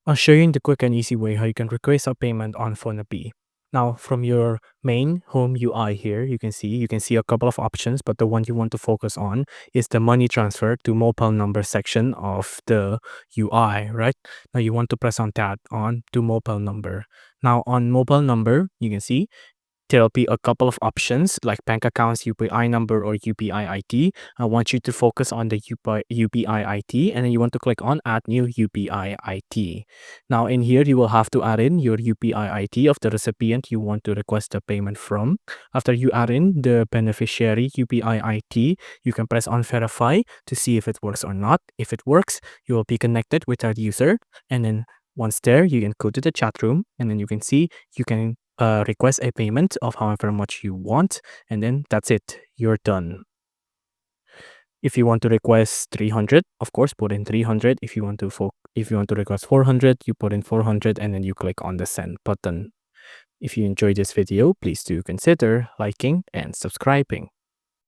I'll show you in the quick and easy way how you can request a payment on PhonePe. Now, from your main home UI here, you can see a couple of options, but the one you want to focus on is the money transfer to mobile number section of the UI, right? Now you want to press on that on to mobile number. Now on mobile number, you can see there'll be a couple of options like bank accounts, UPI number, or UPI ID. I want you to focus on the UPI ID, and then you want to click on add new UPI ID. Now in here, you will have to add in your UPI ID of the recipient you want to request the payment from. After you add in the beneficiary UPI ID, you can press on verify to see if it works or not. If it works, you will be connected with that user, and then once there, you can go to the chat room, and then you can see you can request a payment of however much you want, and then that's it. You're done. If you want to request 300, of course, put in 300. If you want to request 400, you put in 400, and then you click on the send button. If you enjoyed this video, please do consider liking and subscribing.